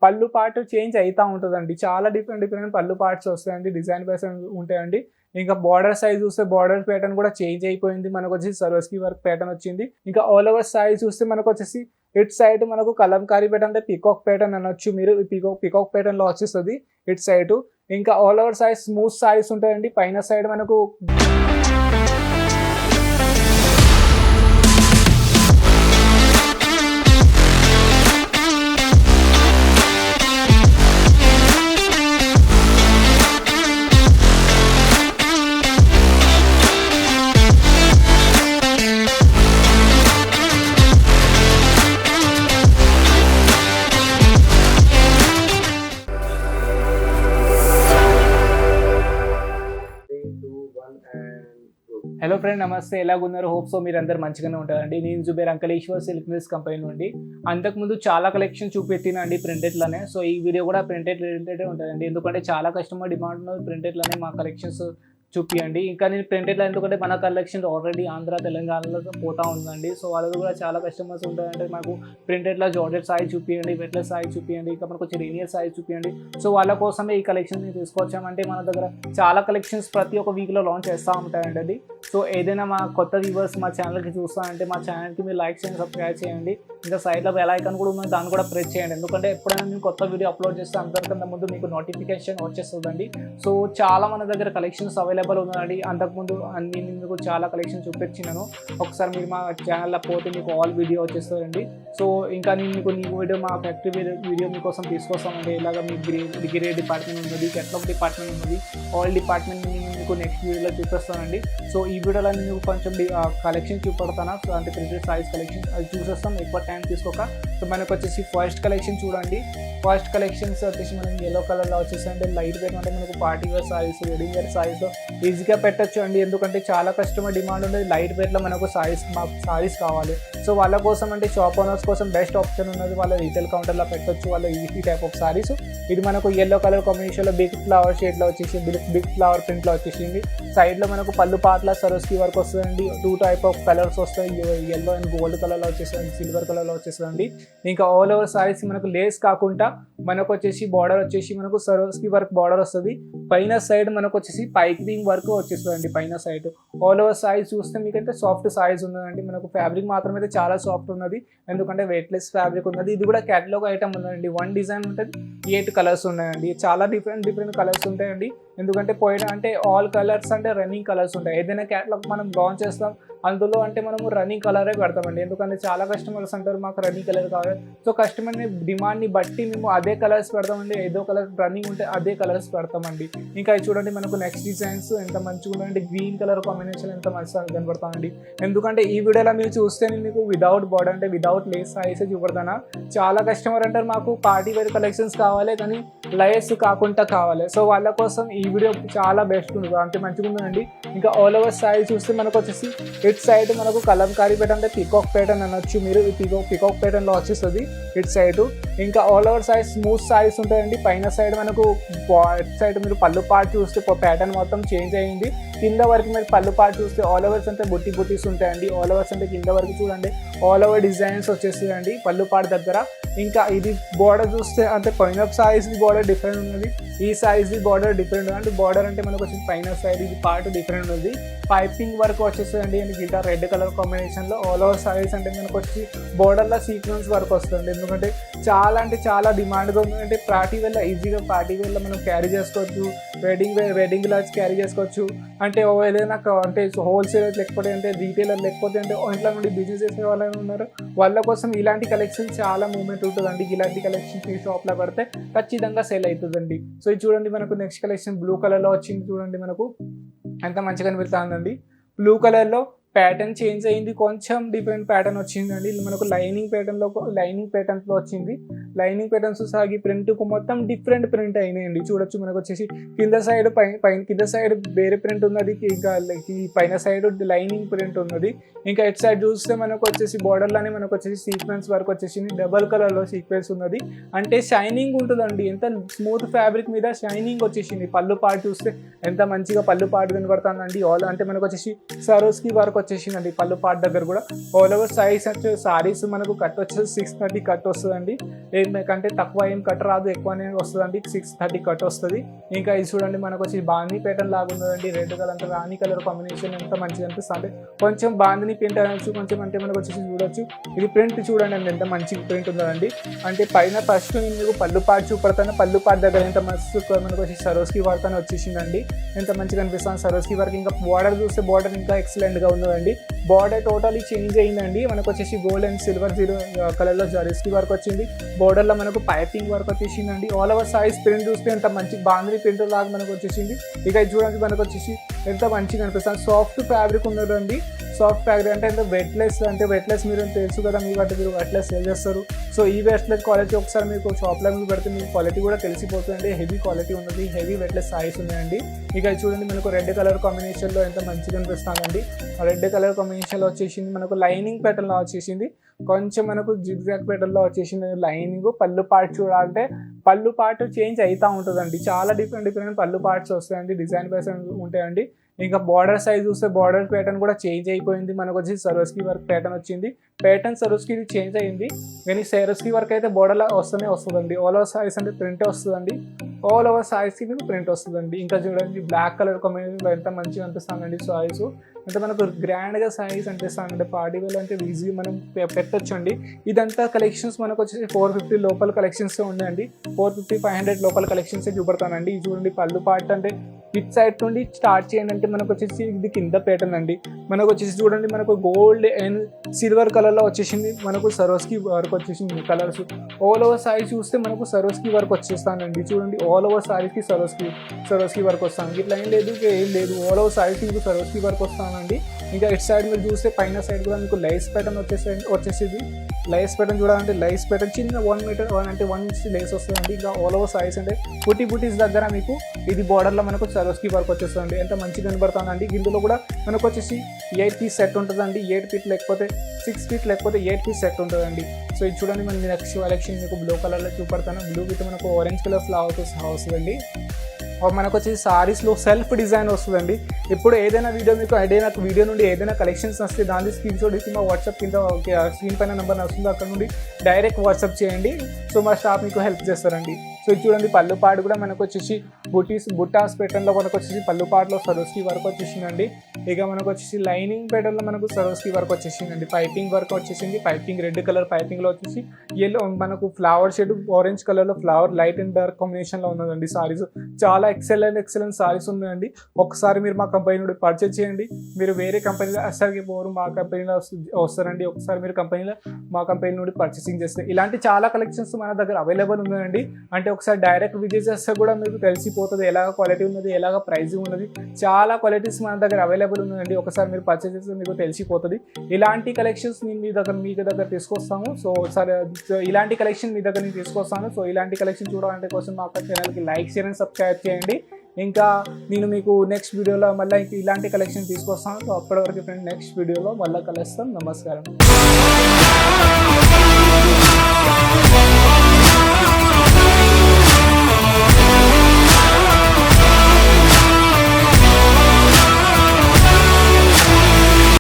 పళ్ళు part change అవుతూ ఉంటుందండి. చాలా డిఫరెంట్ పళ్ళు పార్ట్స్ వస్తాయండి, డిజైన్ వైస్ ఉంటాయండి. ఇంకా బార్డర్ సైజ్ చూస్తే బార్డర్ ప్యాటర్న్ కూడా చేంజ్ అయిపోయింది. మనకు వచ్చేసి సరోస్కి వర్క్ ప్యాటర్న్ వచ్చింది. ఇంకా ఆల్ ఓవర్ సైజ్ చూస్తే మనకు వచ్చేసి ఇటు సైడ్ మనకు కలంకారీ ప్యాటర్న్ అంటే పీకాక్ ప్యాటర్న్ అనొచ్చు మీరు. పీకాక్ ప్యాటర్న్ లో వచ్చేస్తుంది ఇటు సైడ్. ఇంకా all over size smooth size ఉంటాయండి. పైన సైడ్ మనకు హలో ఫ్రెండ్, నమస్తే. ఎలాగున్నారు? హోప్ సో మీరు అందరు మంచిగానే ఉంటారండి. నేను Zubair Ankleshwar silk mills company నుండి. అంతకుముందు చాలా కలెక్షన్ చూపెట్టినండి ప్రింటెడ్లోనే. సో ఈ వీడియో కూడా ప్రింటెడ్ రిలేటెడ్ ఉంటుందండి. ఎందుకంటే చాలా కస్టమర్ డిమాండ్ ఉన్నది ప్రింటెడ్లోనే మా కలెక్షన్స్ చూపియండి. ఇంకా నేను ప్రింటెడ్లో ఎందుకంటే మన కలెక్షన్ ఆల్రెడీ ఆంధ్ర తెలంగాణలో పోతా ఉందండి. సో వాళ్ళది కూడా చాలా కస్టమర్స్ ఉంటాయంటే మాకు ప్రింటెడ్లో జార్జెట్ సాయి చూపియండి, వెట్లెస్ సాయి చూపియండి, ఇంకా మనకు వచ్చి రేనియర్ సాయి చూపియండి. సో వాళ్ళ కోసమే ఈ కలెక్షన్ తీసుకొచ్చామంటే మన దగ్గర చాలా కలెక్షన్స్ ప్రతి ఒక్క వీక్లో లాంచ్ చేస్తూ ఉంటాయండి అది. సో ఏదైనా మా కొత్త వ్యూవర్స్ మా ఛానల్కి చూస్తానంటే మా ఛానల్కి మీరు లైక్ చేయండి, సబ్స్క్రైబ్ చేయండి. ఇంకా సైడ్లో బెల్ ఐకాన్ కూడా ఉంది, దాన్ని కూడా ప్రెస్ చేయండి. ఎందుకంటే ఎప్పుడైనా నేను కొత్త వీడియో అప్లోడ్ చేస్తే అందరికన్నా ముందు మీకు నోటిఫికేషన్ వచ్చేస్తుందండి. సో చాలా మన దగ్గర కలెక్షన్స్ అవైలబుల్ ఉందండి. అంతకుముందు నేను మీకు చాలా కలెక్షన్ చూపించినాను. ఒకసారి మీరు మా ఛానల్లో పోతే మీకు ఆల్ వీడియో వచ్చేస్తుందండి. సో ఇంకా నేను మీకు వీడియో మా ఫ్యాక్టరీ వీడియో మీకోసం తీసుకొస్తామండి. ఇలాగ మీ గ్రే డిపార్ట్మెంట్ ఉన్నది, కెట్లాగ్ డిపార్ట్మెంట్ ఉన్నది, ఆల్ డిపార్ట్మెంట్ మీకు నెక్స్ట్ వీడియోలో చూపిస్తానండి. సో ఈ వీడియోలో నేను కొంచెం కలెక్షన్ చూపెడతాను. సో అంటే ప్రింటెడ్ సైజ్ కలెక్షన్ అది చూసేస్తాం, ఎక్కువ టైం తీసుకోక. సో మనకు వచ్చేసి ఫస్ట్ కలెక్షన్ చూడండి. ఫస్ట్ కలెక్షన్స్ వచ్చేసి మనకి ఎల్లో కలర్లో వచ్చేసి అంటే లైట్ వేర్ అంటే మనకు party wear saris, wedding wear saris ఈజీగా పెట్టచ్చు అండి. ఎందుకంటే చాలా కస్టమర్ డిమాండ్ ఉండేది లైట్ వేర్లో మనకు సారీస్ కావాలి. సో వాళ్ళ కోసం అంటే షాప్ ఓనర్స్ కోసం బెస్ట్ ఆప్షన్ ఉన్నది. వాళ్ళ రీటైల్ కౌంటర్లో పెట్టచ్చు వాళ్ళ ఈ టైప్ ఆఫ్ సారీస్. ఇది మనకు ఎల్లో కలర్ కాంబినేషన్లో బిగ్ ఫ్లవర్ షేడ్లో వచ్చేసి బిగ్ ఫ్లవర్ ప్రింట్లో వచ్చేసింది. సైడ్లో మనకు పళ్ళు పాటల సరోస్కి వర్క్ వస్తుందండి. 2 టైప్ ఆఫ్ కలర్స్ వస్తాయి, ఎల్లో అండ్ గోల్డ్ కలర్లో వచ్చేస్తుంది, సిల్వర్ కలర్లో వచ్చేస్తుందండి. ఇంకా ఆల్ ఓవర్ సారీస్ మనకు లేస్ కాకుండా మనకు వచ్చేసి బార్డర్ వచ్చేసి మనకు సరోస్కి వర్క్ బార్డర్ వస్తుంది. పైన సైడ్ మనకు వచ్చేసి పైపింగ్ వర్క్ వచ్చేస్తుందండి. పైన సైడ్ ఆల్ ఓవర్ సైజ్ చూస్తే మీకైతే సాఫ్ట్ సైజ్ ఉన్నదండి. మనకు ఫ్యాబ్రిక్ మాత్రం అయితే చాలా సాఫ్ట్ ఉన్నది, ఎందుకంటే వెయిట్లెస్ ఫ్యాబ్రిక్ ఉన్నది. ఇది కూడా క్యాటలాగ్ ఐటమ్ ఉందండి. 1 డిజైన్ ఉంటుంది, 8 కలర్స్ ఉన్నాయండి. చాలా డిఫరెంట్ కలర్స్ ఉంటాయండి. ఎందుకంటే పోయిన అంటే ఆల్ కలర్స్ అంటే రన్నింగ్ కలర్స్ ఉంటాయి. ఏదైనా క్యాటలాగ్ మనం లాంచ్ చేస్తాం అందులో అంటే మనము రన్నింగ్ కలరే పెడతామండి. ఎందుకంటే చాలా కస్టమర్స్ అంటారు మాకు రన్నింగ్ కలర్ కావాలి. సో కస్టమర్ని డిమాండ్ని బట్టి మేము అదే కలర్స్ పెడతామండి. ఏదో కలర్ రన్నింగ్ ఉంటే అదే కలర్స్ పెడతామండి. ఇంకా చూడండి మనకు నెక్స్ట్ డిజైన్స్ ఎంత మంచిగా ఉన్నాయండి. గ్రీన్ కలర్ కాంబినేషన్ ఎంత మంచిగా కనబడతామండి. ఎందుకంటే ఈ వీడియోలో మీరు చూస్తే మీకు వితౌట్ బార్డర్ అంటే వితౌట్ లేస్ సారీస్ చూపెడతానా. చాలా కస్టమర్ అంటారు మాకు పార్టీ వేర్ కలెక్షన్స్ కావాలి కానీ లేస్ కాకుండా కావాలి. సో వాళ్ళ కోసం ఈ వీడియో చాలా బెస్ట్ ఉంది, అంతే మంచిగా ఉందండి. ఇంకా ఆల్ ఓవర్ సారీ చూస్తే మనకు వచ్చేసి ఇటు సైడ్ మనకు కలంకారీ ప్యాటర్న్ అంటే పీకాక్ ప్యాటర్న్ అనొచ్చు మీరు. పీకాక్ ప్యాటర్న్లో వచ్చేస్తుంది ఇటు సైడ్. ఇంకా all over size smooth saris ఉంటాయండి. పైన సైడ్ మనకు ఇటు సైడ్ మీరు పళ్ళు పార్ట్ చూస్తే ప్యాటర్న్ మొత్తం చేంజ్ అయ్యింది. కింద వరకు మీరు పళ్ళు పార్ట్ చూస్తే ఆల్ ఓవర్స్ అంటే బుట్టీస్ ఉంటాయండి. ఆల్ ఓవర్స్ అంటే కింద వరకు చూడండి ఆల్ ఓవర్ డిజైన్స్ వచ్చేస్తాయండి పళ్ళు పార్ట్ దగ్గర. ఇంకా ఇది బార్డర్ చూస్తే అంటే పైన సైజ్ బార్డర్ డిఫరెంట్ ఉన్నది, ఈ సైజ్ బార్డర్ డిఫరెంట్ అంటే బార్డర్ అంటే మనకు వచ్చి పైన సైడ్ ఇది పార్ట్ డిఫరెంట్ ఉంది. పైపింగ్ వర్క్ వచ్చేస్తుంది అండ్ గిటా రెడ్ కలర్ కాంబినేషన్లో. ఆల్ ఓవర్ సైజ్ అంటే మనకు వచ్చి బార్డర్లో సీక్వెన్స్ వర్క్ వస్తుంది. ఎందుకంటే చాలా అంటే చాలా డిమాండ్గా ఉంది. అంటే పార్టీ వేర్లో ఈజీగా పార్టీ వేర్లో మనం క్యారీ చేసుకోవచ్చు, వెడ్డింగ్ లాంచ్ క్యారీ చేసుకోవచ్చు. అంటే ఏదైనా అంటే హోల్సేలర్ లేకపోతే అంటే రీటైలర్ లేకపోతే అంటే ఇంట్లో నుండి బిజినెస్ చేసే వాళ్ళు ఉన్నారు వాళ్ళ కోసం ఇలాంటి కలెక్షన్ చాలా మూమెంట్ ఉంటుందండి. ఇలాంటి కలెక్షన్ ఈ షాప్లో పడితే ఖచ్చితంగా సేల్ అవుతుందండి. సో ఇది చూడండి మనకు నెక్స్ట్ కలెక్షన్ బ్లూ కలర్లో వచ్చింది. చూడండి మనకు ఎంత మంచిగా కనిపిస్తుందండి. బ్లూ కలర్లో ప్యాటర్న్ చేంజ్ అయింది, కొంచెం డిఫరెంట్ ప్యాటర్న్ వచ్చిందండి. మనకు లైనింగ్ ప్యాటర్న్లో వచ్చింది. లైనింగ్ ప్యాటర్న్స్ సాగి ప్రింట్కు మొత్తం డిఫరెంట్ ప్రింట్ అయినాయండి. చూడొచ్చు మనకు వచ్చేసి కింద సైడ్ కింద సైడ్ వేరే ప్రింట్ ఉన్నది, ఇంకా ఈ పైన సైడ్ లైనింగ్ ప్రింట్ ఉన్నది. ఇంకా ఇటు సైడ్ చూస్తే మనకు వచ్చేసి బార్డర్లోనే మనకు వచ్చేసి సీక్వెన్స్ వర్క్ వచ్చేసి డబల్ కలర్లో సీక్వెన్స్ ఉన్నది. అంటే షైనింగ్ ఉంటుందండి, ఎంత స్మూత్ ఫ్యాబ్రిక్ మీద షైనింగ్ వచ్చేసింది. పళ్ళు పార్ట్ చూస్తే ఎంత మంచిగా పళ్ళు పార్ట్ కనబడుతుందండి. ఆల్ అంటే మనకు వచ్చేసి సరోస్కి వర్క్ వచ్చేసిందండి పళ్ళు పార్ట్ దగ్గర కూడా. ఆల్ ఓవర్ సైజ్ వచ్చే సారీస్ మనకు కట్ వచ్చేసి 630 కట్ వస్తుందండి. ఏకంటే తక్కువ ఏం కట్ రాదు, ఎక్కువనే వస్తుందండి. 630 కట్ వస్తుంది. ఇంకా ఇది చూడండి మనకు వచ్చి బాందిని ప్యాటర్న్ లాగా ఉన్నదండి. రెడ్ కలర్ అంటే రాణి కలర్ కాంబినేషన్ ఎంత మంచిగా అనిపిస్తుంది. కొంచెం బాందిని ప్రింట్ అనొచ్చు, కొంచెం అంటే మనకు వచ్చేసి చూడొచ్చు. ఇది ప్రింట్ చూడండి అండి ఎంత మంచి ప్రింట్ ఉందండి. అంటే పైన ఫస్ట్ నేను మీకు పళ్ళు పార్ట్ చూపడతాను. పళ్ళు పార్ట్ దగ్గర ఎంత మస్తు మనకు వచ్చి సరోస్కి వర్క్ అని వచ్చేసిందండి. ఎంత మంచిగా అనిపిస్తుంది సరోస్కి వర్క్. ఇంకా బార్డర్ చూస్తే బార్డర్ ఇంకా ఎక్సలెంట్గా ఉన్నదండి. బార్డర్ టోటలీ చేంజ్ అయిందండి. మనకు వచ్చేసి గోల్డ్ అండ్ సిల్వర్ 0 కలర్లో జరీస్కి వర్క్ వచ్చింది. బోర్డర్లో మనకు పైపింగ్ వర్క్ వచ్చేసిందండి. ఆల్ ఓవర్ సైజ్ ప్రింట్ చూస్తే ఎంత మంచి బాందిని ప్రింట్ లాగా మనకు వచ్చేసింది. ఇక ఇది చూడండి మనకు వచ్చేసి ఎంత మంచిగా అనిపిస్తుంది. సాఫ్ట్ ఫ్యాబ్రిక్ ఉన్నదండి. సాఫ్ట్ ఫ్యాబ్రిక్ అంటే ఎంత వెట్లెస్ మీరు తెలుసు కదా, మీ వాటి మీరు వెట్లెస్ సేల్ చేస్తారు. సో ఈ వెట్లెస్ క్వాలిటీ ఒకసారి మీకు షాప్లో మీకు పెడితే మీకు క్వాలిటీ కూడా తెలిసిపోతుంది. హెవీ క్వాలిటీ ఉన్నది, హెవీ వెట్లెస్ సారీస్ ఉన్నాయండి. ఇక చూడండి మనకు రెడ్ కలర్ కాంబినేషన్లో ఎంత మంచిగా అనిపిస్తుందండి. రెడ్ కలర్ కాంబినేషన్లో వచ్చేసింది. మనకు లైనింగ్ ప్యాటర్న్లో వచ్చేసింది. కొంచెం మనకు జిగ్జాగ్ ప్యాటర్న్లో వచ్చేసింది లైనింగ్. పళ్ళు పార్ట్ చూడాలంటే పళ్ళు పార్ట్ చేంజ్ అవుతూ ఉంటుందండి. చాలా డిఫరెంట్ పళ్ళు పార్ట్స్ వస్తాయండి. డిజైన్ ప్యాటర్న్ ఉంటాయండి. ఇంకా బార్డర్ సైజ్ చూస్తే బార్డర్ ప్యాటర్న్ కూడా చేంజ్ అయిపోయింది. మనకు వచ్చి సరోస్కి వర్క్ ప్యాటర్న్ వచ్చింది. ప్యాటర్న్ సరోస్కి చేంజ్ అయింది, కానీ సరోస్కి వర్క్ అయితే బార్డర్లో వస్తుందండి. ఆల్ ఓవర్ సైజ్ అంటే ప్రింట్ వస్తుందండి. ఆల్ ఓవర్ సైజ్కి మీకు ప్రింట్ వస్తుందండి. ఇంకా చూడండి బ్లాక్ కలర్ కాంబినేషన్ ఎంత మంచిగా అనిపిస్తుందండి. సారీస్ అంటే మనకు గ్రాండ్గా సారీస్ అనిపిస్తుందండి. పార్టీ వేర్ అంటే ఈజీగా మనం పెట్టొచ్చండి. ఇదంతా కలెక్షన్స్ మనకు వచ్చేసి 450 లోపల కలెక్షన్స్ ఉన్నాయండి. 450-500 లోపల కలెక్షన్స్ చూపెడతానండి. ఇది చూడండి పళ్ళు పార్ట్ అంటే ఇట్ సైడ్ నుండి స్టార్ట్ చేయండి అంటే మనకు వచ్చేసి ఇది కింద ప్యాటర్న్ అండి. మనకు వచ్చేసి చూడండి మనకు గోల్డ్ అండ్ సిల్వర్ కలర్లో వచ్చేసింది. మనకు సరోస్కి వర్క్ వచ్చేసింది కలర్స్. ఆల్ ఓవర్ సారీ చూస్తే మనకు సరోస్కి వర్క్ వచ్చేస్తానండి. చూడండి ఆల్ ఓవర్ సారీకి సరోస్కి వర్క్ వస్తాను. ఇట్లా ఏం లేదు ఆల్ ఓవర్ సారీకి మీకు సరోస్కి వర్క్ వస్తానండి. ఇంకా ఇట్ సైడ్ మీరు చూస్తే పైన సైడ్ కూడా మీకు లైస్ ప్యాటర్న్ వచ్చేసింది. లైస్ ప్యాటర్న్ చూడాలంటే లైస్ ప్యాటర్న్ చిన్న 1 మీటర్ 1 ఇంచ్ లేస్ వస్తుందండి. ఇంకా ఆల్ ఓవర్ సారీస్ అంటే బుటీస్ దగ్గర మీకు ఇది బార్డర్లో మనకు సరోస్కి వర్క్ వచ్చేస్తుంది. ఎంత మంచిగా కనబడుతుందండి. ఇందులో కూడా మనకు వచ్చేసి 8 పీస్ సెట్ ఉంటుందండి. 8 ఫీట్ లేకపోతే 6 ఫీట్ లేకపోతే 8 పీస్ సెట్ ఉంటుందండి. సో ఇది చూడండి మన నెక్స్ట్ కలెక్షన్ మీకు బ్లూ కలర్లో చూపెడతాను. బ్లూ విత్ మనకు ఆరెంజ్ కలర్ ఫ్లవర్తో సహా వస్తుందండి. మనకు వచ్చేసి సారీస్లో సెల్ఫ్ డిజైన్ వస్తుందండి. ఇప్పుడు ఏదైనా వీడియో నుండి ఏదైనా కలెక్షన్స్ వస్తే దాన్ని స్క్రీన్ షాట్ ఇచ్చి మా వాట్సాప్ కింద స్క్రీన్ పైన నెంబర్ వస్తుంది, అక్కడ నుండి డైరెక్ట్ వాట్సాప్ చేయండి. సో మా స్టాఫ్ మీకు హెల్ప్ చేస్తారండి. సో ఇది చూడండి పళ్ళు పాటు కూడా మనకు వచ్చేసి బుట్టాస్ ప్యాటర్న్లో మనకు వచ్చేసి పళ్ళు పాటలో సరోస్కి వర్క్ వచ్చేసిందండి. ఇక మనకు వచ్చేసి లైనింగ్ ప్యాటర్న్లో మనకు సరోస్కి వర్క్ వచ్చేసిందండి. పైపింగ్ వర్క్ వచ్చేసింది. పైపింగ్ రెడ్ కలర్ పైపింగ్లో వచ్చేసి ఎల్లో మనకు ఫ్లవర్ షేడ్ ఆరెంజ్ కలర్లో ఫ్లవర్ లైట్ అండ్ డార్క్ కాంబినేషన్లో ఉన్నదండి. సారీస్ చాలా ఎక్సలెంట్ సారీస్ ఉన్నాయండి. ఒకసారి మీరు మా కంపెనీ నుండి పర్చేజ్ చేయండి. మీరు వేరే కంపెనీలో అసలుకి పోరు, మా కంపెనీలో వస్తారండి. ఒకసారి మీరు మా కంపెనీ నుండి పర్చేసింగ్ చేస్తే ఇలాంటి చాలా కలెక్షన్స్ మన దగ్గర అవైలబుల్ ఉన్నాయండి. అంటే ఒకసారి డైరెక్ట్ విజిట్ చేస్తే కూడా మీకు తెలిసిపోతుంది ఎలాగ క్వాలిటీ ఉన్నది, ఎలాగ ప్రైజింగ్ ఉన్నది. చాలా క్వాలిటీస్ మన దగ్గర అవైలబుల్ ఉన్నాయండి. ఒకసారి మీరు పర్చేజ్ చేస్తే మీకు తెలిసిపోతుంది. ఇలాంటి కలెక్షన్స్ నేను మీ దగ్గర తీసుకొస్తాము. సో సరే ఇలాంటి కలెక్షన్ మీ దగ్గర నేను తీసుకొస్తాను. సో ఇలాంటి కలెక్షన్ చూడాలంటే కోసం మా ఛానల్కి లైక్ షేర్ అండ్ సబ్స్క్రైబ్ చేయండి. ఇంకా నేను మీకు నెక్స్ట్ వీడియోలో మళ్ళీ ఇలాంటి కలెక్షన్ తీసుకొస్తాను. సో అప్పటివరకు ఫ్రెండ్ నెక్స్ట్ వీడియోలో మళ్ళీ కలుస్తాం. నమస్కారం.